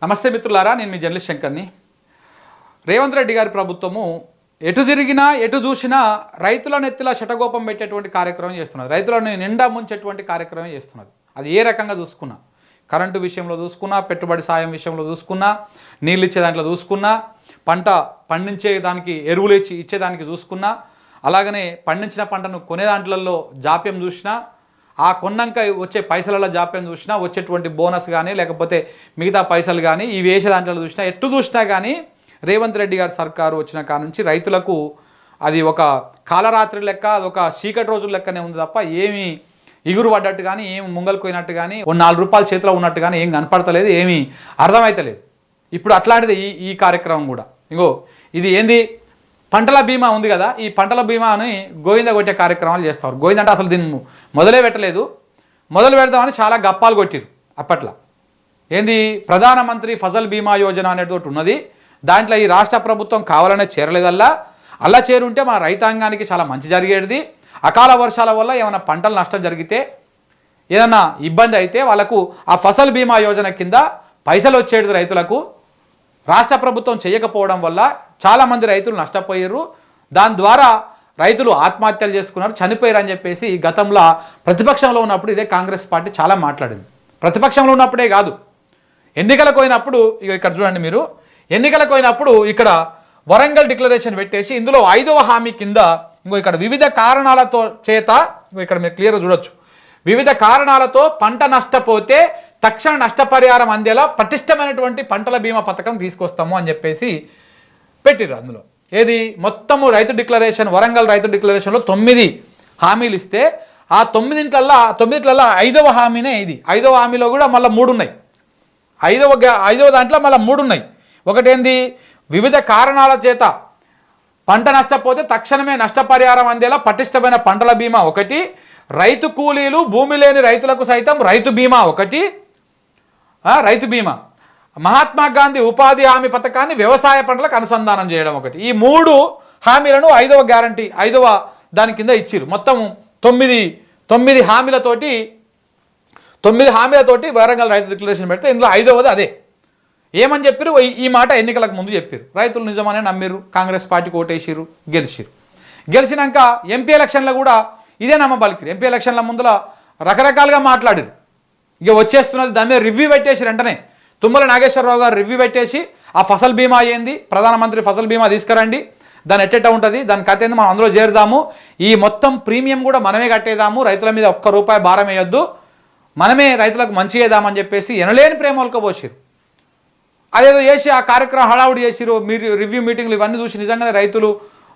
నమస్తే మిత్రులారా, నేను మీ జర్నలిస్ట్ శంకర్ని. రేవంత్ రెడ్డి గారి ప్రభుత్వము ఎటు తిరిగినా ఎటు చూసినా రైతులను ఎత్తులా శటగోపం పెట్టేటువంటి కార్యక్రమం చేస్తున్నది. రైతులను నిండా ముంచేటువంటి కార్యక్రమం చేస్తున్నది. అది ఏ రకంగా చూసుకున్నా, కరెంటు విషయంలో చూసుకున్నా, పెట్టుబడి సాయం విషయంలో చూసుకున్నా, నీళ్ళు ఇచ్చే దాంట్లో చూసుకున్నా, పంట పండించే దానికి ఎరువులు ఇచ్చేదానికి చూసుకున్నా, అలాగనే పండించిన పంటను కొనే దాంట్లలో జాప్యం చూసినా, ఆ కొన్నాక వచ్చే పైసలలో జాప్యం చూసినా, వచ్చేటువంటి బోనస్ కానీ లేకపోతే మిగతా పైసలు కానీ ఇవి వేసే దాంట్లో చూసినా, ఎట్టు చూసినా కానీ రేవంత్ రెడ్డి గారి సర్కారు వచ్చిన కాడ నుంచి రైతులకు అది ఒక కాలరాత్రి లెక్క, అది ఒక చీకటి రోజుల లెక్కనే ఉంది తప్ప ఏమీ ఇగురు పడ్డట్టు కానీ, ఏమి ముంగలుకోయినట్టు కానీ, ఒక 4 రూపాయల చేతిలో ఉన్నట్టు కానీ ఏం కనపడతలేదు, ఏమీ అర్థమవుతలేదు. ఇప్పుడు అట్లాంటిది ఈ కార్యక్రమం కూడా. ఇంకో ఇది ఏంది, పంటల బీమా ఉంది కదా, ఈ పంటల బీమాని గోవింద కొట్టే కార్యక్రమాలు చేస్తారు. గోవింద అంటే అసలు దీన్ని మొదలే పెట్టలేదు, మొదలు పెడదామని చాలా గప్పాలు కొట్టిరు అప్పట్లో. ఏంది, ప్రధానమంత్రి ఫసల్ బీమా యోజన అనేది ఒకటి ఉన్నది. దాంట్లో ఈ రాష్ట్ర ప్రభుత్వం కావాలనే చేరలేదల్లా, అలా చేరుంటే మన రైతాంగానికి చాలా మంచి జరిగేది. అకాల వర్షాల వల్ల ఏమైనా పంటలు నష్టం జరిగితే, ఏదైనా ఇబ్బంది అయితే వాళ్ళకు ఆ ఫసల్ బీమా యోజన కింద పైసలు వచ్చేది రైతులకు. రాష్ట్ర ప్రభుత్వం చేయకపోవడం వల్ల చాలామంది రైతులు నష్టపోయారు. దాని ద్వారా రైతులు ఆత్మహత్యలు చేసుకున్నారు, చనిపోయారు అని చెప్పేసి గతంలో ప్రతిపక్షంలో ఉన్నప్పుడు ఇదే కాంగ్రెస్ పార్టీ చాలా మాట్లాడింది. ప్రతిపక్షంలో ఉన్నప్పుడే కాదు, ఎన్నికలకు పోయినప్పుడు ఇక్కడ చూడండి మీరు, ఎన్నికలకు పోయినప్పుడు ఇక్కడ వరంగల్ డిక్లరేషన్ పెట్టేసి ఇందులో 5వ హామీ కింద ఇక్కడ వివిధ కారణాలతో చేత, ఇక్కడ మీరు క్లియర్గా చూడొచ్చు, వివిధ కారణాలతో పంట నష్టపోతే తక్షణ నష్టపరిహారం అందేలా పటిష్టమైనటువంటి పంటల బీమా పథకం తీసుకొస్తాము అని చెప్పేసి పెట్టిర్రు. అందులో ఏది మొత్తము రైతు డిక్లరేషన్, వరంగల్ రైతు డిక్లరేషన్లో 9 హామీలు ఇస్తే ఆ 9 5వ హామీనే ఇది. 5వ హామీలో కూడా మళ్ళీ 3 ఉన్నాయి. 5వ దాంట్లో మళ్ళీ 3 ఉన్నాయి. ఒకటేంది, వివిధ కారణాల చేత పంట నష్టపోతే తక్షణమే నష్టపరిహారం అందేలా పటిష్టమైన పంటల బీమా ఒకటి, రైతు కూలీలు భూమి లేని రైతులకు సైతం రైతు బీమా ఒకటి, రైతు బీమా, మహాత్మా గాంధీ ఉపాధి హామీ పథకాన్ని వ్యవసాయ పంటలకు అనుసంధానం చేయడం ఒకటి. ఈ 3 హామీలను 5వ గ్యారంటీ 5వ దాని కింద ఇచ్చిరు. మొత్తం 9 హామీలతోటి వరంగల్ రైతు డిక్లరేషన్ పెడితే ఇందులో 5వది అదే. ఏమని చెప్పారు, ఈ మాట ఎన్నికలకు ముందు చెప్పారు. రైతులు నిజమనే నమ్మిరు, కాంగ్రెస్ పార్టీకి ఓటేసిరు, గెలిచినాక ఎంపీ ఎలక్షన్లో కూడా ఇదే నమ్మబలికిరు. ఎంపీ ఎలక్షన్ల ముందుల రకరకాలుగా మాట్లాడారు. ఇక వచ్చేస్తున్నది, దాని మీద రివ్యూ పెట్టేసి వెంటనే తుమ్మల నాగేశ్వరరావు గారు రివ్యూ పెట్టేసి ఆ ఫసల్ బీమా ఏంది, ప్రధానమంత్రి ఫసల్ బీమా తీసుకురండి, దాని ఎట్టెట్ట ఉంటుంది, దాని కథ ఏంది, మనం అందులో చేరుదాము, ఈ మొత్తం ప్రీమియం కూడా మనమే కట్టేదాము, రైతుల మీద ₹1 భారం వేయొద్దు, మనమే రైతులకు మంచి చేద్దామని చెప్పేసి ఎనలేని ప్రేమలకు పోసిరు. అదేదో చేసి ఆ కార్యక్రమం హడావుడి చేసిరు. మీరు రివ్యూ మీటింగ్లు ఇవన్నీ చూసి నిజంగానే రైతులు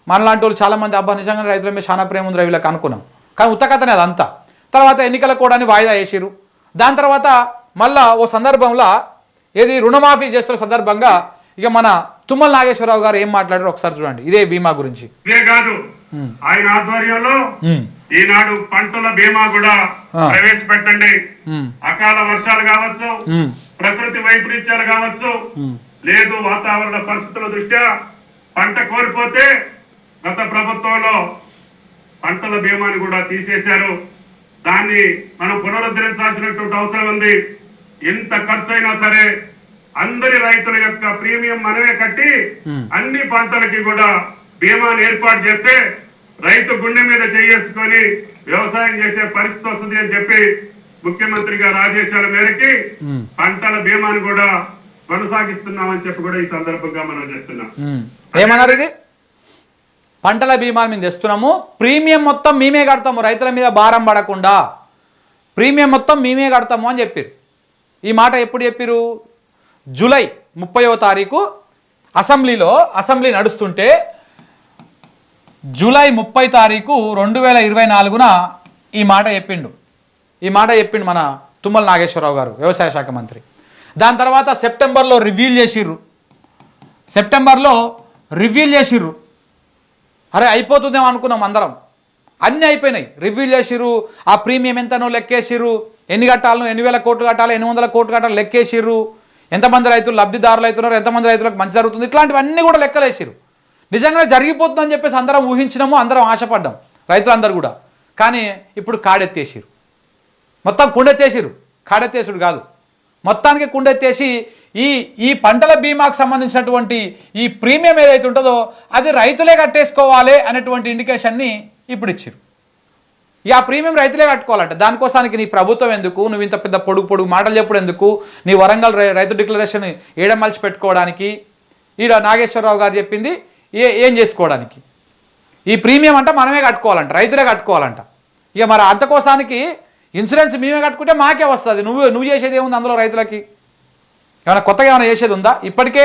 మనలాంటి వాళ్ళు చాలామంది అబ్బా నిజంగానే రైతుల మీద చాలా ప్రేమ ఉంది వీళ్ళకి అనుకున్నాం. కానీ ఉత్తకథనే అదంతా. తర్వాత ఎన్నికల కూడా వాయిదా వేసిరు. దాని తర్వాత మళ్ళా ఓ సందర్భంలో ఏది రుణమాఫీ చేస్తున్న సందర్భంగా ఇక మన తుమ్మల నాగేశ్వరరావు గారు ఏం మాట్లాడారు ఒకసారి చూడండి, ఇదే బీమా గురించి. ఇదే కాదు, ఆయన ఆధ్వర్యంలో ఈనాడు పంటల బీమా కూడా ప్రవేశపెట్టండి. అకాల వర్షాలు కావచ్చు, ప్రకృతి వైపరీత్యాలు కావచ్చు, లేదు వాతావరణ పరిస్థితుల దృష్ట్యా పంట కోల్పోతే గత ప్రభుత్వంలో పంటల బీమాని కూడా తీసేశారు. దాన్ని మనం పునరుద్ధరించాల్సినటువంటి అవసరం ఉంది. ఎంత ఖర్చు అయినా సరే అందరి రైతుల యొక్క ప్రీమియం మనమే కట్టి అన్ని పంటలకి కూడా బీమాను ఏర్పాటు చేస్తే రైతు గుండె మీద చేసుకొని వ్యవసాయం చేసే పరిస్థితి వస్తుంది అని చెప్పి ముఖ్యమంత్రి గారి ఆదేశాల మేరకి పంటల బీమాను కూడా కొనసాగిస్తున్నామని చెప్పి కూడా ఈ సందర్భంగా మనం చేస్తున్నాం. ఏమన్నారు, ఇది పంటల బీమాను మేము తెస్తున్నాము, ప్రీమియం మొత్తం మేమే కడతాము, రైతుల మీద భారం పడకుండా ప్రీమియం మొత్తం మేమే కడతాము అని చెప్పారు. ఈ మాట ఎప్పుడు చెప్పారు, జూలై 30వ తారీఖు అసెంబ్లీ నడుస్తుంటే జూలై 30 తారీఖు 2024న ఈ మాట చెప్పిండు మన తుమ్మల నాగేశ్వరరావు గారు, వ్యవసాయ శాఖ మంత్రి. దాని తర్వాత సెప్టెంబర్లో రివ్యూలు చేసిర్రు. అరే అయిపోతుందేమో అనుకున్నాం అందరం, అన్నీ అయిపోయినాయి. రివ్యూలు చేసిర్రు, ఆ ప్రీమియం ఎంతనో లెక్కేసిర్రు, ఎన్ని కట్టాలను, 8,000 కోట్లు కట్టాలి, 800 కోట్లు కట్టాలి లెక్కేసిర్రు, ఎంతమంది రైతులు లబ్ధిదారులు అవుతున్నారు, ఎంతమంది రైతులకు మంచి జరుగుతుంది, ఇట్లాంటివన్నీ కూడా లెక్కలేసిర్రు. నిజంగానే జరిగిపోతుందని చెప్పేసి అందరం ఊహించినాము, అందరం ఆశపడ్డాం రైతులందరూ కూడా. కానీ ఇప్పుడు కాడెత్తేసిరు, మొత్తం కుండెత్తేసిరు. కాడెత్తేసుడు కాదు, మొత్తానికి కుండెత్తేసి ఈ పంటల బీమాకు సంబంధించినటువంటి ఈ ప్రీమియం ఏదైతే ఉంటుందో అది రైతులే కట్టేసుకోవాలి అనేటువంటి ఇండికేషన్ని ఇప్పుడు ఇచ్చారు. ఇక ఆ ప్రీమియం రైతులే కట్టుకోవాలంట. దానికోసానికి నీ ప్రభుత్వం ఎందుకు, నువ్వు ఇంత పెద్ద పొడుగు మాటలు చెప్పుడు ఎందుకు, నీ వరంగల్ రైతు డిక్లరేషన్ ఏడమలిచి పెట్టుకోవడానికి, ఈడ నాగేశ్వరరావు గారు చెప్పింది ఏం చేసుకోవడానికి. ఈ ప్రీమియం అంట మనమే కట్టుకోవాలంట, రైతులే కట్టుకోవాలంట. ఇక మరి అంతకోసానికి ఇన్సూరెన్స్ మేమే కట్టుకుంటే మాకే వస్తుంది. నువ్వు చేసేది ఏముంది అందులో? రైతులకి ఏమైనా కొత్తగా ఏమైనా చేసేది ఉందా? ఇప్పటికే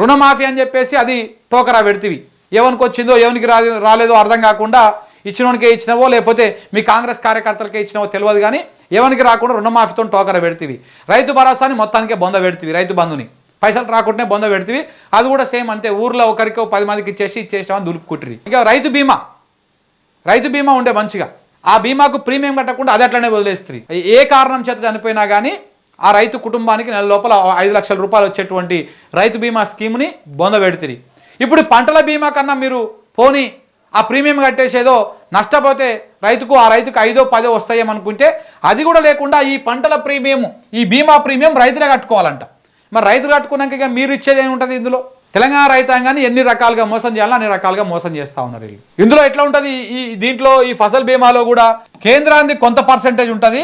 రుణమాఫీ అని చెప్పేసి అది టోకరా పెడితివి, ఎవరికి వచ్చిందో ఎవరికి రాలేదో అర్థం కాకుండా ఇచ్చినోనికే ఇచ్చినవో లేకపోతే మీ కాంగ్రెస్ కార్యకర్తలకే ఇచ్చినవో తెలియదు, కానీ ఎవరికి రాకుండా రుణమాఫీతో టోకరా పెడితివి. రైతు భరోసాని మొత్తానికే బొంద పెడితివి, రైతు బంధుని పైసలు రాకుండానే బొంద పెడితివి. అది కూడా సేమ్ అంతే, ఊర్లో ఒకరికో 10 మందికి ఇచ్చేసామని దులుపుకుంటురి. ఇక రైతు బీమా ఉండే మంచిగా, ఆ బీమాకు ప్రీమియం కట్టకుండా అది అట్లనే వదిలేస్తుంది. ఏ కారణం చేత చనిపోయినా కానీ ఆ రైతు కుటుంబానికి నెల లోపల 5 లక్షల రూపాయలు వచ్చేటువంటి రైతు బీమా స్కీమ్ని బొంద పెడుతుంది. ఇప్పుడు పంటల బీమా కన్నా మీరు పోనీ ఆ ప్రీమియం కట్టేసేదో నష్టపోతే రైతుకు 5 10 వస్తాయేమనుకుంటే అది కూడా లేకుండా ఈ పంటల ప్రీమియం, ఈ బీమా ప్రీమియం రైతులే కట్టుకోవాలంట. మరి రైతులు కట్టుకున్నాక ఇక మీరు ఇచ్చేది ఏముంటుంది ఇందులో? తెలంగాణ రైతాంగాన్ని ఎన్ని రకాలుగా మోసం చేయాలో అన్ని రకాలుగా మోసం చేస్తూ ఉన్నారు వీళ్ళు. ఇందులో ఎట్లా ఉంటుంది, దీంట్లో ఈ ఫసల్ బీమాలో కూడా కేంద్రాన్ని కొంత పర్సెంటేజ్ ఉంటుంది,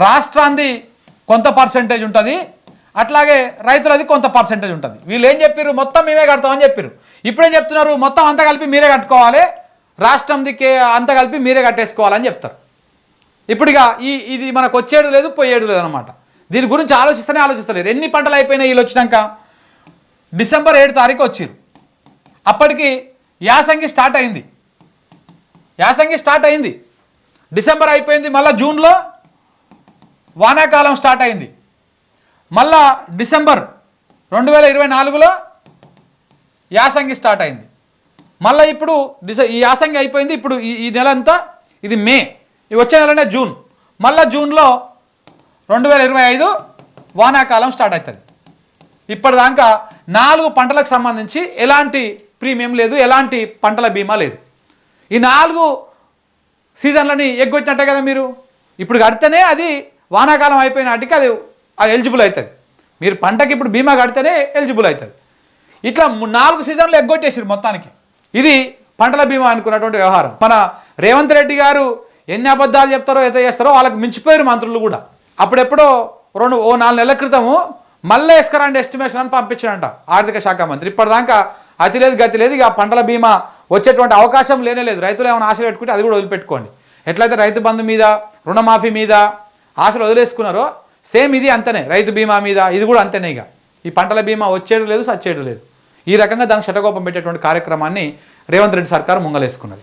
రాష్ట్రాన్ని కొంత పర్సెంటేజ్ ఉంటుంది, అట్లాగే రైతులది కొంత పర్సెంటేజ్ ఉంటుంది. వీళ్ళు ఏం చెప్పారు, మొత్తం మేమే కడతామని చెప్పారు. ఇప్పుడే చెప్తున్నారు మొత్తం అంతా కలిపి మీరే కట్టుకోవాలి, రాష్ట్రంది అంతా కలిపి మీరే కట్టేసుకోవాలని చెప్తారు. ఇప్పుడు ఇక ఇది మనకు వచ్చేది లేదు పోయేది లేదు అనమాట. దీని గురించి ఆలోచిస్తలేరు. ఎన్ని పంటలు అయిపోయినాయి వీళ్ళు వచ్చినాక? డిసెంబర్ 7 తారీఖు వచ్చింది. అప్పటికి యాసంగి స్టార్ట్ అయింది. డిసెంబర్ అయిపోయింది, మళ్ళీ జూన్లో వానాకాలం స్టార్ట్ అయింది. మళ్ళా డిసెంబర్ 2024లో యాసంగి స్టార్ట్ అయింది. మళ్ళీ ఇప్పుడు ఈ యాసంగి అయిపోయింది. ఇప్పుడు ఈ నెల అంతా ఇది మే, వచ్చే నెలనే జూన్. మళ్ళీ జూన్లో 2025 వానాకాలం స్టార్ట్ అవుతుంది. ఇప్పటిదాకా 4 పంటలకు సంబంధించి ఎలాంటి ప్రీమియం లేదు, ఎలాంటి పంటల బీమా లేదు. ఈ 4 సీజన్లని ఎగ్గొచ్చినట్టే కదా మీరు. ఇప్పుడు కడితేనే అది వానాకాలం అయిపోయిన నాటికి అది ఎలిజిబుల్ అవుతుంది. మీరు పంటకి ఇప్పుడు బీమా కడితేనే ఎలిజిబుల్ అవుతుంది. ఇట్లా 4 సీజన్లు ఎగ్గొట్టేసారు మొత్తానికి. ఇది పంటల బీమా అనుకున్నటువంటి వ్యవహారం. మన రేవంత్ రెడ్డి గారు ఎన్ని అబద్ధాలు చెప్తారో ఎంత చేస్తారో వాళ్ళకి మించిపోయారు మంత్రులు కూడా. అప్పుడెప్పుడో 4 నెలల క్రితము మళ్ళీ ఎస్కరాండ్ ఎస్టిమేషన్ అని పంపించాడంట ఆర్థిక శాఖ మంత్రి. ఇప్పటిదాకా అతి లేదు గతి లేదు. ఇక పంటల బీమా వచ్చేటువంటి అవకాశం లేనేలేదు. రైతులు ఏమైనా ఆశలు పెట్టుకుంటే అది కూడా వదిలిపెట్టుకోండి. ఎట్లయితే రైతు బంధు మీద, రుణమాఫీ మీద ఆశలు వదిలేసుకున్నారో సేమ్ ఇది అంతనే, రైతు బీమా మీద ఇది కూడా అంతనే. ఇక ఈ పంటల బీమా వచ్చేది లేదు, సచ్చేది లేదు. ఈ రకంగా దానికి శటకోపం పెట్టేటువంటి కార్యక్రమాన్ని రేవంత్ రెడ్డి సర్కారు ముంగలేసుకున్నది.